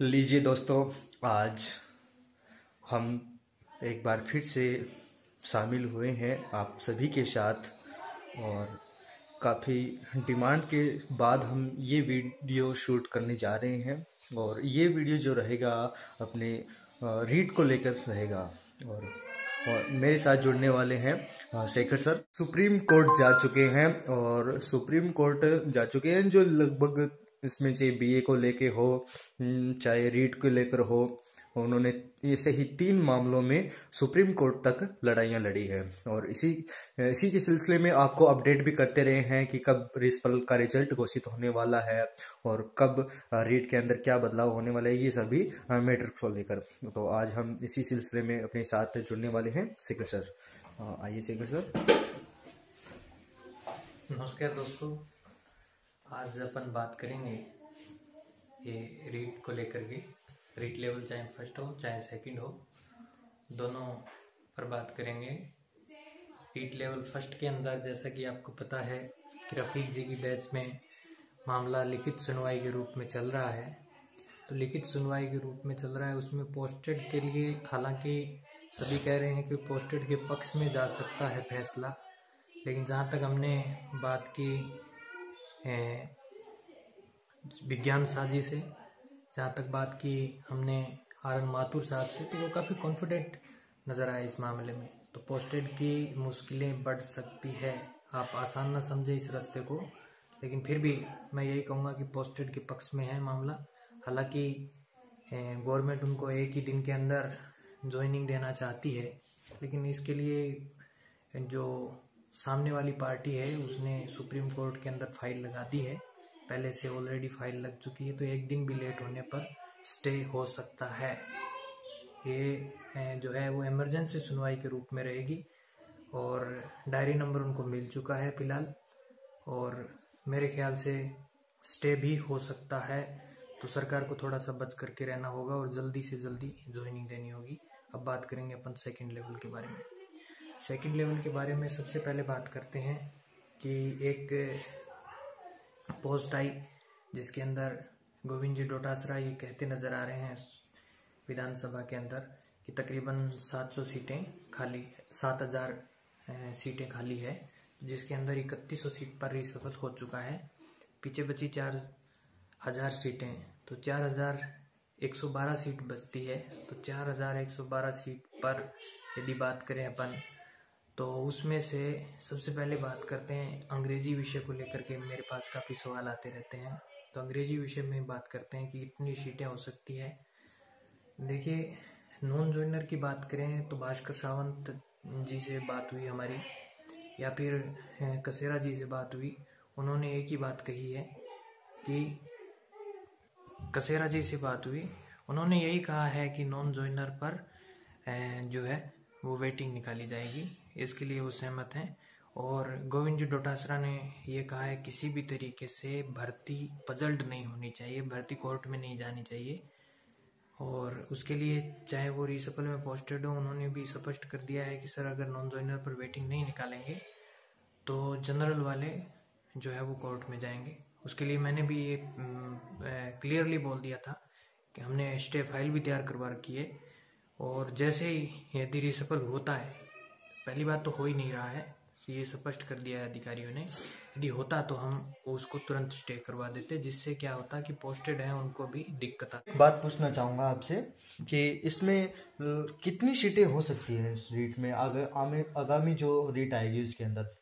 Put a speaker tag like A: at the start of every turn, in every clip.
A: लीजिए दोस्तों, आज हम एक बार फिर से शामिल हुए हैं आप सभी के साथ और काफ़ी डिमांड के बाद हम ये वीडियो शूट करने जा रहे हैं। और ये वीडियो जो रहेगा अपने रीट को लेकर रहेगा। और मेरे साथ जुड़ने वाले हैं शेखर सर। सुप्रीम कोर्ट जा चुके हैं और सुप्रीम कोर्ट जा चुके हैं जो लगभग इसमें चाहे बीए को लेके हो चाहे रीट को लेकर हो, उन्होंने ऐसे ही 3 मामलों में सुप्रीम कोर्ट तक लड़ाइयां लड़ी है। और इसी के सिलसिले में आपको अपडेट भी करते रहे हैं कि कब प्रिंसिपल का रिजल्ट घोषित होने वाला है और कब रीट के अंदर क्या बदलाव होने वाला है, ये सभी मैटर को लेकर। तो आज हम इसी सिलसिले में अपने साथ जुड़ने वाले हैं शेखर सर। आइए शेखर सर।
B: नमस्कार दोस्तों, आज अपन बात करेंगे ये रीट को लेकर के। रीट लेवल चाहे फर्स्ट हो चाहे सेकंड हो, दोनों पर बात करेंगे। रीट लेवल फर्स्ट के अंदर जैसा कि आपको पता है कि रफीक जी की बैच में मामला लिखित सुनवाई के रूप में चल रहा है। तो लिखित सुनवाई के रूप में चल रहा है, उसमें पोस्टेड के लिए हालांकि सभी कह रहे हैं कि पोस्टेड के पक्ष में जा सकता है फैसला, लेकिन जहाँ तक हमने बात की विज्ञान साजी से, जहाँ तक बात की हमने आर माथुर साहब से, तो वो काफ़ी कॉन्फिडेंट नज़र आए इस मामले में। तो पोस्टेड की मुश्किलें बढ़ सकती है, आप आसान ना समझे इस रास्ते को, लेकिन फिर भी मैं यही कहूँगा कि पोस्टेड के पक्ष में है मामला। हालांकि गवर्नमेंट उनको एक ही दिन के अंदर ज्वाइनिंग देना चाहती है, लेकिन इसके लिए जो सामने वाली पार्टी है उसने सुप्रीम कोर्ट के अंदर फाइल लगा दी है, पहले से ऑलरेडी फाइल लग चुकी है। तो एक दिन भी लेट होने पर स्टे हो सकता है। ये जो है वो इमरजेंसी सुनवाई के रूप में रहेगी और डायरी नंबर उनको मिल चुका है फिलहाल, और मेरे ख्याल से स्टे भी हो सकता है। तो सरकार को थोड़ा सा बच करके रहना होगा और जल्दी से जल्दी ज्वाइनिंग देनी होगी। अब बात करेंगे अपन सेकंड लेवल के बारे में। सेकंड लेवल के बारे में सबसे पहले बात करते हैं कि एक पोस्ट आई जिसके अंदर गोविंद जी डोटासरा ये कहते नजर आ रहे हैं विधानसभा के अंदर कि तकरीबन 700 सीटें खाली, 7000 सीटें खाली है, जिसके अंदर 3100 सीट पर रिसफल हो चुका है। पीछे बची 4000 सीटें, तो 4112 सीट बचती है। तो 4112 सीट पर यदि बात करें अपन, तो उसमें से सबसे पहले बात करते हैं अंग्रेजी विषय को लेकर के। मेरे पास काफ़ी सवाल आते रहते हैं, तो अंग्रेजी विषय में बात करते हैं कि इतनी सीटें हो सकती है। देखिए, नॉन ज्वाइनर की बात करें तो भास्कर सावंत जी से बात हुई हमारी, या फिर कसेरा जी से बात हुई, उन्होंने एक ही बात कही है कि कसेरा जी से बात हुई, उन्होंने यही कहा है कि नॉन ज्वाइनर पर जो है वो वेटिंग निकाली जाएगी, इसके लिए वो सहमत हैं। और गोविंद जी डोटासरा ने ये कहा है किसी भी तरीके से भर्ती पजल्ड नहीं होनी चाहिए, भर्ती कोर्ट में नहीं जानी चाहिए, और उसके लिए चाहे वो रिसफल में पोस्टेड हो, उन्होंने भी स्पष्ट कर दिया है कि सर अगर नॉन ज्वाइनर पर वेटिंग नहीं निकालेंगे तो जनरल वाले जो है वो कोर्ट में जाएंगे। उसके लिए मैंने भी ये क्लियरली बोल दिया था कि हमने स्टे फाइल भी तैयार करवा रखी है, और जैसे ही यदि रिसफल होता है, पहली बात तो हो ही नहीं रहा है, ये स्पष्ट कर दिया है अधिकारियों ने, यदि होता तो हम उसको तुरंत स्टे करवा देते, जिससे क्या होता कि पोस्टेड है उनको भी दिक्कत आती।
A: बात पूछना चाहूँगा आपसे कि इसमें कितनी सीटें हो सकती है इस रीट में, आगामी जो रीट आएगी उसके अंदर?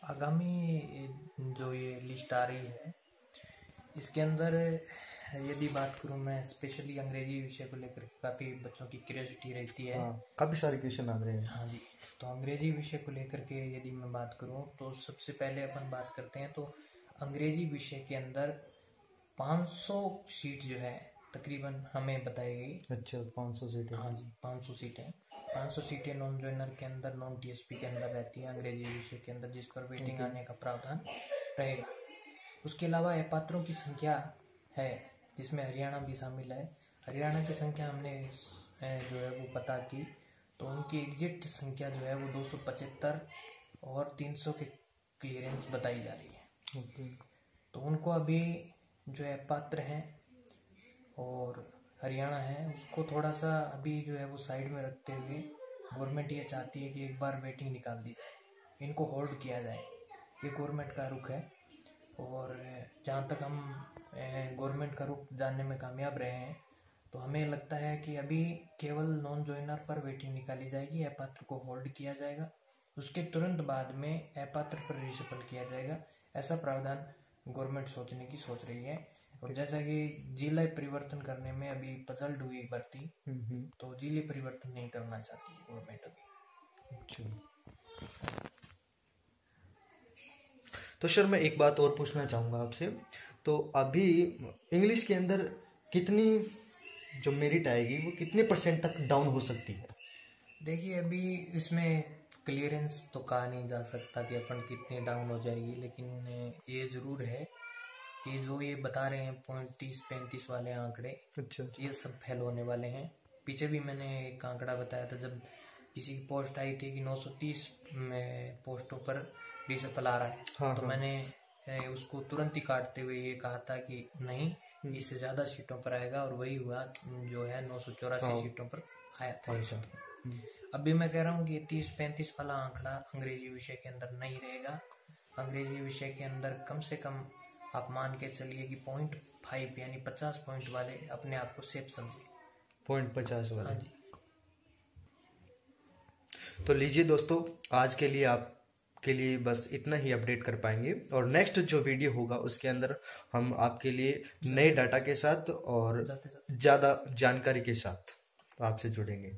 B: आगामी जो ये लिस्ट आ रही है इसके अंदर यदि बात करूं मैं स्पेशली अंग्रेजी विषय को लेकर, काफ़ी बच्चों की क्यूरियोसिटी रहती है।
A: काफ़ी सारे क्वेश्चन आ रहे हैं।
B: हाँ जी, तो अंग्रेजी विषय को लेकर के यदि मैं बात करूं तो सबसे पहले अपन बात करते हैं, तो अंग्रेजी विषय के अंदर 500 सीट जो है तकरीबन हमें बताई गई।
A: अच्छा, 500 सीटें?
B: हाँ जी, 500 सीटें। 500 सीटें नॉन ज्वाइनर के अंदर, नॉन टीएसपी के अंदर रहती है अंग्रेजी विषय के अंदर, जिस पर वेटिंग आने का प्रावधान रहेगा। उसके अलावा अपात्रों की संख्या है जिसमें हरियाणा भी शामिल है। हरियाणा की संख्या हमने जो है वो पता की, तो उनकी एग्जिट संख्या जो है वो 275 और 300 के क्लियरेंस बताई जा रही है। तो उनको अभी जो है पात्र हैं और हरियाणा है उसको थोड़ा सा अभी जो है वो साइड में रखते हुए गवर्नमेंट ये चाहती है कि एक बार वेटिंग निकाल दी जाए, इनको होल्ड किया जाए। ये गवर्नमेंट का रुख है। और जहाँ तक हम गवर्नमेंट का रुख जानने में कामयाब रहे हैं, तो हमें लगता है कि अभी केवल नॉन ज्वाइनर पर वेटिंग निकाली जाएगी, अपात्र को होल्ड किया जाएगा, उसके तुरंत बाद में अपात्र पर रिशफल किया जाएगा। ऐसा प्रावधान गवर्नमेंट सोचने की सोच रही है। और जैसा कि जिले परिवर्तन करने में अभी पजल्ड हुई भर्ती, तो जिले परिवर्तन नहीं करना चाहती है गवर्नमेंट अभी।
A: अच्छा, तो सर मैं एक बात और पूछना चाहूँगा आपसे। तो अभी इंग्लिश के अंदर कितनी जो मेरिट आएगी वो कितने % तक डाउन हो सकती है?
B: देखिए अभी इसमें क्लियरेंस तो कहा नहीं जा सकता कि अपन कितने डाउन हो जाएगी, लेकिन ये ज़रूर है कि जो ये बता रहे हैं 30-35 वाले आंकड़े,
A: अच्छा,
B: ये सब फेल होने वाले हैं। पीछे भी मैंने एक आंकड़ा बताया था, जब किसी की पोस्ट आई थी कि 930 में पोस्टों पर रिशफल आ रहा है।
A: हाँ,
B: तो
A: हाँ।
B: मैंने उसको तुरंत ही काटते हुए ये कहा था कि नहीं, इससे ज़्यादा सीटों पर आएगा, और वही हुआ जो है 984 सीटों पर आया था। अभी मैं कह रहा हूँ कि 30-35 वाला आंकड़ा अंग्रेजी विषय के अंदर नहीं रहेगा। अंग्रेजी विषय के अंदर कम से कम आप मान के चलिए कि 0.5 यानी 50 पॉइंट वाले अपने आप को सेफ समझे।
A: 0.50 वाले।
B: हाँ जी।
A: तो लीजिए दोस्तों, आज के लिए आपके लिए बस इतना ही अपडेट कर पाएंगे, और नेक्स्ट जो वीडियो होगा उसके अंदर हम आपके लिए नए डाटा के साथ और ज़्यादा जानकारी के साथ आपसे जुड़ेंगे।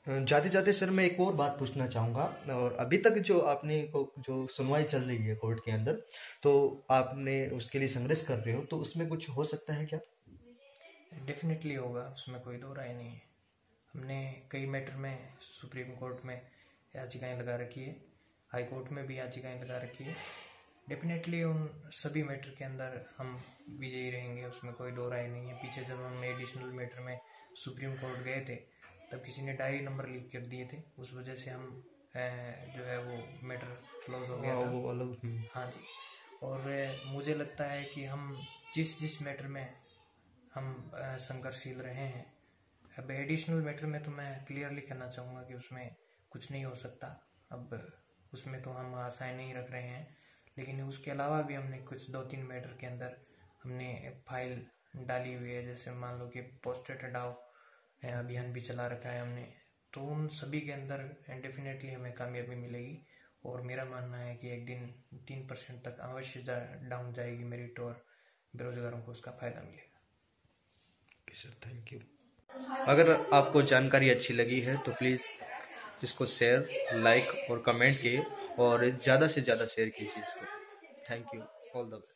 A: जाते जाते सर मैं एक और बात पूछना चाहूँगा। और अभी तक जो आपने जो सुनवाई चल रही है कोर्ट के अंदर, तो आपने उसके लिए संघर्ष कर रहे हो, तो उसमें कुछ हो सकता है क्या?
B: डेफिनेटली होगा, उसमें कोई दो राय नहीं है। हमने कई मैटर में सुप्रीम कोर्ट में याचिकाएं लगा रखी है, हाई कोर्ट में भी याचिकाएं लगा रखी है। डेफिनेटली उन सभी मैटर के अंदर हम विजयी रहेंगे, उसमें कोई दो राय नहीं है। पीछे जब हम एडिशनल मैटर में सुप्रीम कोर्ट गए थे, तब किसी ने डायरी नंबर लीक कर दिए थे, उस वजह से हम जो है वो मैटर क्लोज हो गया था।
A: वो अलग।
B: हाँ जी। और मुझे लगता है कि हम जिस मैटर में हम संघर्षशील रहे हैं, अब एडिशनल मैटर में तो मैं क्लियरली कहना चाहूँगा कि उसमें कुछ नहीं हो सकता। अब उसमें तो हम आशाएं नहीं रख रहे हैं, लेकिन उसके अलावा भी हमने कुछ 2-3 मैटर के अंदर हमने फाइल डाली हुई है। जैसे मान लो कि पोस्टेड हटाओ अभियान भी चला रखा है हमने, तो उन सभी के अंदर डेफिनेटली हमें कामयाबी मिलेगी। और मेरा मानना है कि एक दिन 3% तक अवश्य डाउन जाएगी मेरिट, और बेरोजगारों को उसका फायदा मिलेगा।
A: Okay sir, thank you. अगर आपको जानकारी अच्छी लगी है तो प्लीज़ इसको शेयर, लाइक और कमेंट कीजिए, और ज़्यादा से ज़्यादा शेयर कीजिए इसको। Thank you, all the best.